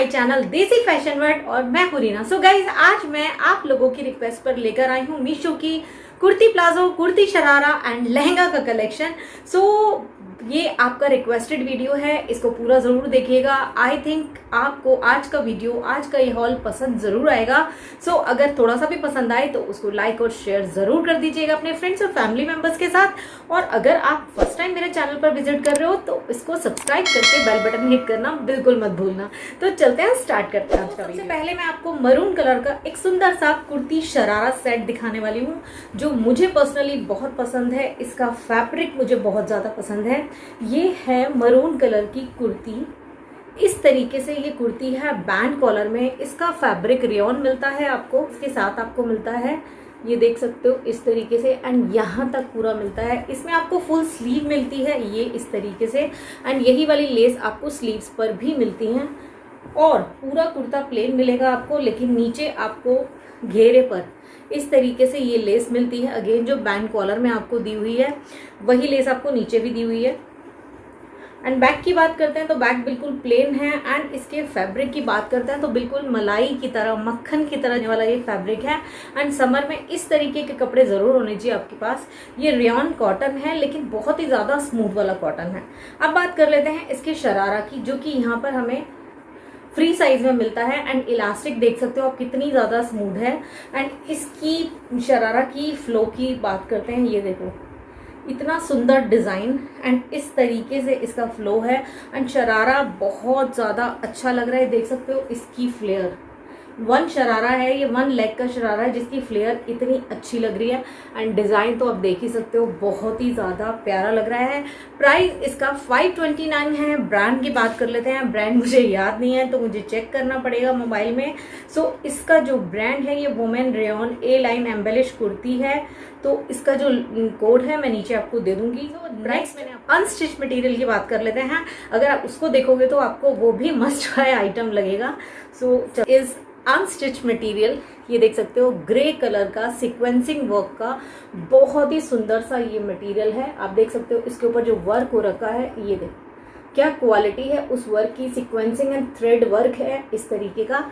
My channel देसी fashion world और मैं हूं रीना। सो गाइज, आज मैं आप लोगों की रिक्वेस्ट पर लेकर आई हूं मीशो की कुर्ती प्लाजो, कुर्ती शरारा एंड लहंगा का कलेक्शन। ये आपका रिक्वेस्टेड वीडियो है, इसको पूरा जरूर देखिएगा। आई थिंक आपको आज का वीडियो, आज का ये हॉल पसंद जरूर आएगा। अगर थोड़ा सा भी पसंद आए तो उसको लाइक और शेयर जरूर कर दीजिएगा अपने फ्रेंड्स और फैमिली मेंबर्स के साथ। और अगर आप फर्स्ट टाइम मेरे चैनल पर विजिट कर रहे हो तो इसको सब्सक्राइब करके बेल बटन हिट करना बिल्कुल मत भूलना। तो चलते हैं, स्टार्ट करते हैं आज का वीडियो। सबसे पहले मैं आपको मरून कलर का एक सुंदर सा कुर्ती शरारा सेट दिखाने वाली हूँ, जो मुझे पर्सनली बहुत पसंद है। इसका फैब्रिक मुझे बहुत ज्यादा पसंद है। ये है मरून कलर की कुर्ती। इस तरीके से ये कुर्ती है बैंड कॉलर में। इसका फैब्रिक रेयॉन मिलता है आपको, इसके साथ आपको मिलता है, ये देख सकते हो इस तरीके से, एंड यहाँ तक पूरा मिलता है। इसमें आपको फुल स्लीव मिलती है ये इस तरीके से, एंड यही वाली लेस आपको स्लीव्स पर भी मिलती हैं। और पूरा कुर्ता प्लेन मिलेगा आपको, लेकिन नीचे आपको घेरे पर इस तरीके से ये लेस मिलती है। अगेन जो बैंड कॉलर में आपको दी हुई है वही लेस आपको नीचे भी दी हुई है। एंड बैक की बात करते हैं तो बैक बिल्कुल प्लेन है। एंड इसके फैब्रिक की बात करते हैं तो बिल्कुल मलाई की तरह, मक्खन की तरह वाला ये फैब्रिक है। एंड समर में इस तरीके के कपड़े जरूर होने चाहिए आपके पास। ये रेयॉन कॉटन है, लेकिन बहुत ही ज्यादा स्मूथ वाला कॉटन है। अब बात कर लेते हैं इसके शरारा की, जो कि यहाँ पर हमें फ्री साइज में मिलता है। एंड इलास्टिक देख सकते हो आप कितनी ज्यादा स्मूथ है। एंड इसकी शरारा की फ्लो की बात करते हैं, ये देखो इतना सुंदर डिजाइन एंड इस तरीके से इसका फ्लो है। एंड शरारा बहुत ज्यादा अच्छा लग रहा है, देख सकते हो इसकी फ्लेयर। वन शरारा है ये, वन लेग का शरारा है, जिसकी फ्लेयर इतनी अच्छी लग रही है। एंड डिजाइन तो आप देख ही सकते हो, बहुत ही ज्यादा प्यारा लग रहा है। प्राइस इसका 529 है। ब्रांड की बात कर लेते हैं। ब्रांड मुझे याद नहीं है तो मुझे चेक करना पड़ेगा मोबाइल में। इसका जो ब्रांड है ये वुमेन रेयॉन ए लाइन एम्बेलिश कुर्ती है। तो इसका जो कोड है मैं नीचे आपको दे दूंगी। नेक्स्ट मैंने अनस्टिच मटेरियल की बात कर लेते हैं। अगर आप उसको देखोगे तो आपको वो भी मस्ट बाय आइटम लगेगा। इज अनस्टिच मटेरियल, ये देख सकते हो ग्रे कलर का सीक्वेंसिंग वर्क का बहुत ही सुंदर सा ये मटेरियल है। आप देख सकते हो इसके ऊपर जो वर्क हो रखा है, ये देखो क्या क्वालिटी है उस वर्क की। सीक्वेंसिंग एंड थ्रेड वर्क है इस तरीके का।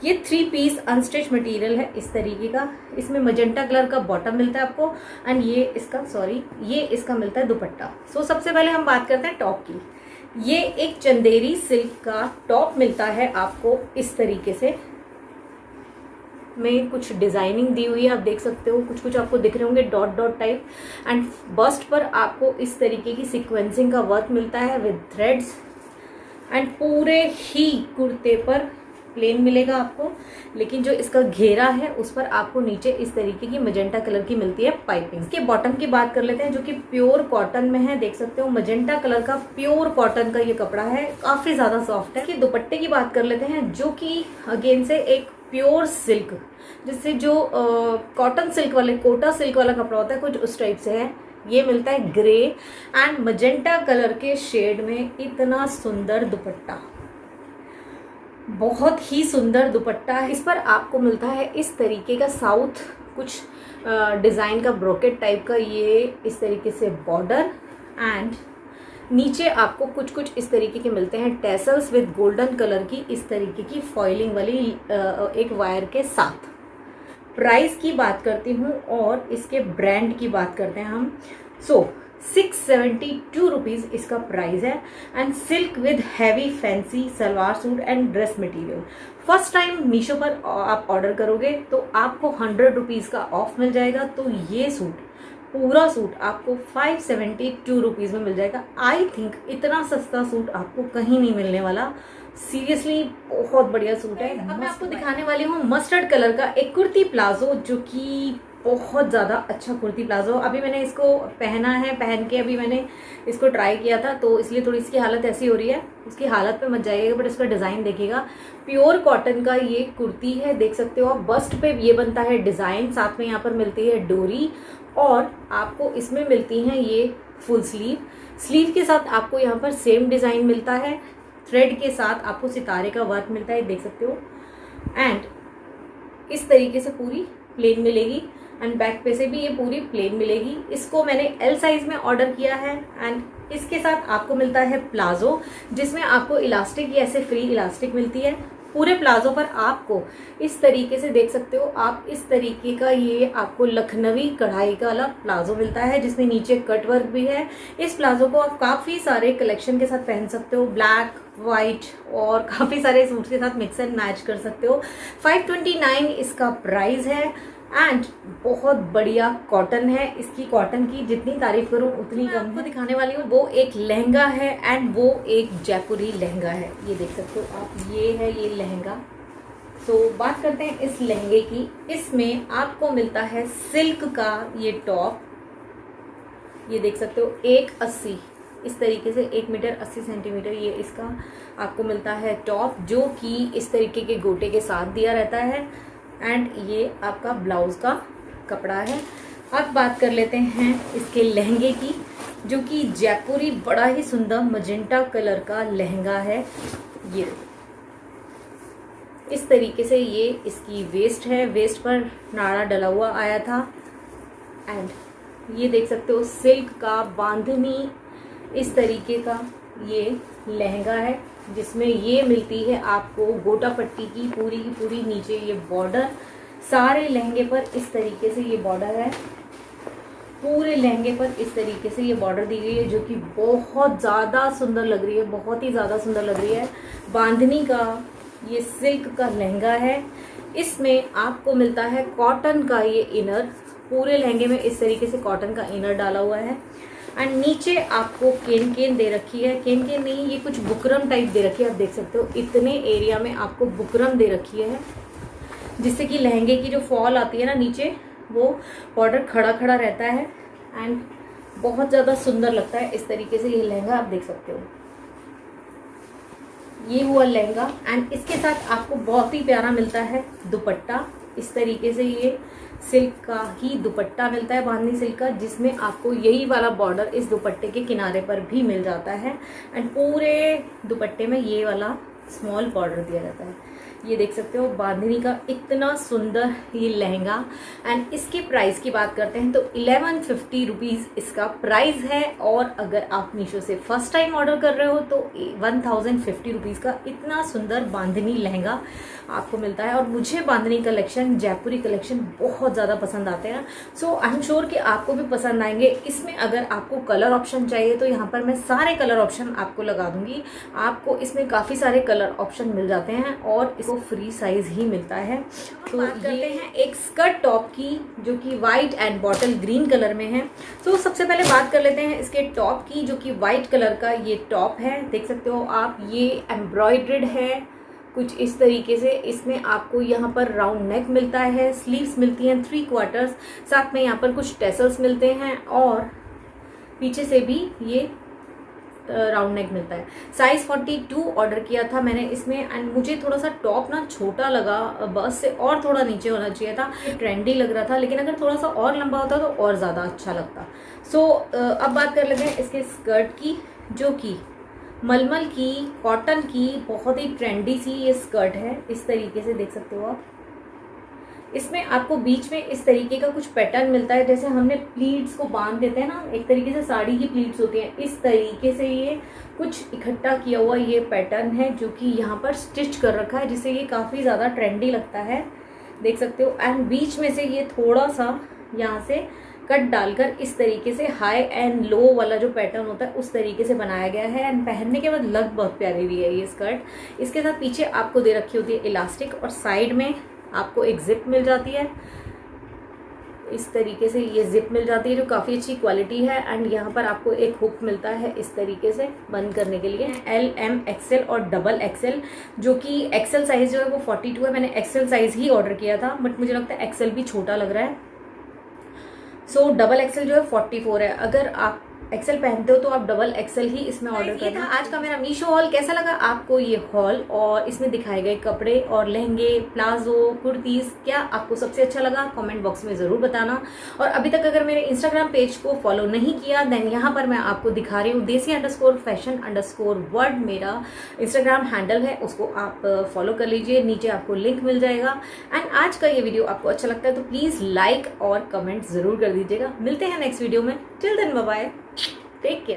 ये 3 पीस अनस्टिच मटेरियल है इस तरीके का। इसमें मजेंटा कलर का बॉटम मिलता है आपको, एंड ये इसका मिलता है दुपट्टा। सबसे पहले हम बात करते हैं टॉप की। ये एक चंदेरी सिल्क का टॉप मिलता है आपको इस तरीके से, में कुछ डिजाइनिंग दी हुई है, आप देख सकते हो कुछ कुछ आपको दिख रहे होंगे dot dot type. And bast पर आपको इस तरीके की सीक्वेंसिंग का वर्क मिलता है विद थ्रेड्स। एंड पूरे ही कुर्ते पर प्लेन मिलेगा आपको, लेकिन जो इसका घेरा है उस पर आपको नीचे इस तरीके की मजेंटा कलर की मिलती है पाइपिंग। इसके बॉटम की बात कर लेते हैं, जो कि प्योर कॉटन में है। देख सकते हो मजेंटा कलर का प्योर कॉटन का ये कपड़ा है, काफी ज्यादा सॉफ्ट है। इसके दुपट्टे की बात कर लेते हैं, जो कि अगेन से एक प्योर सिल्क, जिससे जो कॉटन सिल्क वाले, कोटा सिल्क वाला कपड़ा होता है कुछ उस टाइप से है। ये मिलता है ग्रे एंड मजेंटा कलर के शेड में। इतना सुंदर दुपट्टा, बहुत ही सुंदर दुपट्टा है। इस पर आपको मिलता है इस तरीके का साउथ कुछ डिजाइन का ब्रोकेट टाइप का, ये इस तरीके से बॉर्डर। एंड नीचे आपको कुछ कुछ इस तरीके के मिलते हैं टेसल्स विद गोल्डन कलर की इस तरीके की फॉइलिंग वाली एक वायर के साथ। प्राइस की बात करती हूँ और इसके ब्रांड की बात करते हैं हम। 672 रुपीज इसका प्राइस है। And silk with heavy fancy salwar suit and dress material. First time Meesho पर आप ऑर्डर करोगे तो आपको 100 रुपीज का ऑफ मिल जाएगा। तो ये सूट, पूरा सूट आपको 572 रुपीज में मिल जाएगा। आई थिंक इतना सस्ता सूट आपको कहीं नहीं मिलने वाला। सीरियसली बहुत बढ़िया सूट है। अब मैं आपको दिखाने वाली हूँ मस्टर्ड कलर का एक कुर्ती प्लाजो, जो कि बहुत ज़्यादा अच्छा कुर्ती प्लाजो। अभी मैंने इसको पहना है, पहन के अभी मैंने इसको ट्राई किया था, तो इसलिए थोड़ी इसकी हालत ऐसी हो रही है। इसकी हालत पे मत जाइएगा, बट इसका डिज़ाइन देखिएगा। प्योर कॉटन का ये कुर्ती है, देख सकते हो आप। बस्ट पे ये बनता है डिज़ाइन, साथ में यहाँ पर मिलती है डोरी, और आपको इसमें मिलती हैं ये फुल स्लीव के साथ आपको यहाँ पर सेम डिज़ाइन मिलता है। थ्रेड के साथ आपको सितारे का वर्क मिलता है, देख सकते हो। एंड इस तरीके से पूरी प्लेन मिलेगी। एंड बैक पे से भी ये पूरी प्लेन मिलेगी। इसको मैंने एल साइज में ऑर्डर किया है। एंड इसके साथ आपको मिलता है प्लाजो, जिसमें आपको इलास्टिक, ये ऐसे फ्री इलास्टिक मिलती है। पूरे प्लाजो पर आपको इस तरीके से देख सकते हो आप, इस तरीके का ये आपको लखनवी कढ़ाई का वाला प्लाजो मिलता है, जिसमें नीचे कट वर्क भी है। इस प्लाजो को आप काफ़ी सारे कलेक्शन के साथ पहन सकते हो, ब्लैक, वाइट और काफ़ी सारे सूट्स के साथ मिक्स एंड मैच कर सकते हो। 529 इसका प्राइस है। एंड बहुत बढ़िया कॉटन है। इसकी कॉटन की जितनी तारीफ करूं उतनी कम। आपको दिखाने वाली हूँ वो एक लहंगा है एंड वो एक जयपुरी लहंगा है। ये देख सकते हो आप, ये है ये लहंगा। तो बात करते हैं इस लहंगे की। इसमें आपको मिलता है सिल्क का ये टॉप, ये देख सकते हो 180 इस तरीके से 1 मीटर 80 सेंटीमीटर ये इसका आपको मिलता है टॉप, जो कि इस तरीके के गोटे के साथ दिया रहता है। एंड ये आपका ब्लाउज का कपड़ा है। अब बात कर लेते हैं इसके लहंगे की, जो कि जयपुरी बड़ा ही सुंदर मजेंटा कलर का लहंगा है। ये इस तरीके से ये इसकी वेस्ट है, वेस्ट पर नाड़ा डला हुआ आया था। एंड ये देख सकते हो सिल्क का बांधनी इस तरीके का ये लहंगा है, जिसमें ये मिलती है आपको गोटा पट्टी की पूरी नीचे ये बॉर्डर। सारे लहंगे पर इस तरीके से ये बॉर्डर है, पूरे लहंगे पर इस तरीके से ये बॉर्डर दी गई है, जो कि बहुत ज़्यादा सुंदर लग रही है, बहुत ही ज़्यादा सुंदर लग रही है। बांधनी का ये सिल्क का लहंगा है। इसमें आपको मिलता है कॉटन का ये इनर, पूरे लहंगे में इस तरीके से कॉटन का इनर डाला हुआ है। एंड नीचे आपको केन केन दे रखी है, केन केन नहीं, ये कुछ बुकरम टाइप दे रखी है। आप देख सकते हो इतने एरिया में आपको बुकरम दे रखी है, जिससे कि लहंगे की जो फॉल आती है ना नीचे, वो बॉर्डर खड़ा खड़ा रहता है। एंड बहुत ज़्यादा सुंदर लगता है इस तरीके से ये लहंगा, आप देख सकते हो। ये हुआ लहंगा। एंड इसके साथ आपको बहुत ही प्यारा मिलता है दुपट्टा। इस तरीके से ये सिल्क का ही दुपट्टा मिलता है, बांधनी सिल्क का, जिसमें आपको यही वाला बॉर्डर इस दुपट्टे के किनारे पर भी मिल जाता है। एंड पूरे दुपट्टे में ये वाला स्मॉल बॉर्डर दिया जाता है। ये देख सकते हो बांधनी का इतना सुंदर ये लहंगा। एंड इसके प्राइस की बात करते हैं तो 1150 रुपीज़ इसका प्राइस है। और अगर आप मीशो से फर्स्ट टाइम ऑर्डर कर रहे हो तो 1050 रुपीज़ का इतना सुंदर बांधनी लहंगा आपको मिलता है। और मुझे बांधनी कलेक्शन, जयपुरी कलेक्शन बहुत ज़्यादा पसंद आते हैं। सो आई एम श्योर कि आपको भी पसंद आएंगे। इसमें अगर आपको कलर ऑप्शन चाहिए तो यहाँ पर मैं सारे कलर ऑप्शन आपको लगा दूंगी। आपको इसमें काफ़ी सारे कलर ऑप्शन मिल जाते हैं और इसको फ्री साइज ही मिलता है। तो बात करते हैं एक स्कर्ट टॉप की, जो कि white and bottle green colour में है। तो सबसे पहले बात कर लेते हैं इसके टॉप की, जो कि वाइट कलर का ये टॉप है। देख सकते हो आप, ये एम्ब्रॉयड्रेड है कुछ इस तरीके से। इसमें आपको यहाँ पर राउंड नेक मिलता है, स्लीव्स मिलती हैं 3/4, साथ में यहाँ पर कुछ टेसल्स मिलते हैं और पीछे से भी ये राउंड नेक मिलता है। साइज 42 ऑर्डर किया था मैंने इसमें। एंड मुझे थोड़ा सा टॉप ना छोटा लगा, बस से और थोड़ा नीचे होना चाहिए था। ट्रेंडी लग रहा था, लेकिन अगर थोड़ा सा और लंबा होता तो और ज़्यादा अच्छा लगता। सो अब बात कर लेते हैं इसके स्कर्ट की, जो कि मलमल की, कॉटन की बहुत ही ट्रेंडी सी ये स्कर्ट है। इस तरीके से देख सकते हो आप। इसमें आपको बीच में इस तरीके का कुछ पैटर्न मिलता है, जैसे हमने प्लीट्स को बांध देते हैं ना, एक तरीके से साड़ी की प्लीट्स होती हैं, इस तरीके से ये कुछ इकट्ठा किया हुआ ये पैटर्न है, जो कि यहाँ पर स्टिच कर रखा है, जिससे ये काफ़ी ज़्यादा ट्रेंडी लगता है, देख सकते हो। एंड बीच में से ये थोड़ा सा यहाँ से कट डालकर इस तरीके से हाई एंड लो वाला जो पैटर्न होता है उस तरीके से बनाया गया है। एंड पहनने के बाद लग बहुत प्यारी भी है ये स्कर्ट। इसके साथ पीछे आपको दे रखी होती है इलास्टिक और साइड में आपको एक जिप मिल जाती है। इस तरीके से ये जिप मिल जाती है, जो काफ़ी अच्छी क्वालिटी है। एंड यहाँ पर आपको एक हुक मिलता है इस तरीके से बंद करने के लिए। एल, एम, एक्सएल और डबल एक्सएल, जो कि एक्सएल साइज़ जो है वो 42 है। मैंने एक्सएल साइज़ ही ऑर्डर किया था, बट मुझे लगता है एक्सएल भी छोटा लग रहा है। सो डबल एक्सएल जो है 44 है। अगर आप एक्सेल पहनते हो तो आप डबल एक्सेल ही इसमें ऑर्डर करना। आज का मेरा मीशो हॉल कैसा लगा आपको ये हॉल, और इसमें दिखाए गए कपड़े और लहंगे, प्लाजो, कुर्तीज, क्या आपको सबसे अच्छा लगा कमेंट बॉक्स में जरूर बताना। और अभी तक अगर मेरे इंस्टाग्राम पेज को फॉलो नहीं किया देन यहाँ पर मैं आपको दिखा रही हूँ desi_fashion_world मेरा इंस्टाग्राम हैंडल है, उसको आप फॉलो कर लीजिए, नीचे आपको लिंक मिल जाएगा। एंड आज का ये वीडियो आपको अच्छा लगता है तो प्लीज लाइक और कमेंट जरूर कर दीजिएगा। मिलते हैं नेक्स्ट वीडियो में, till then bye bye, take care.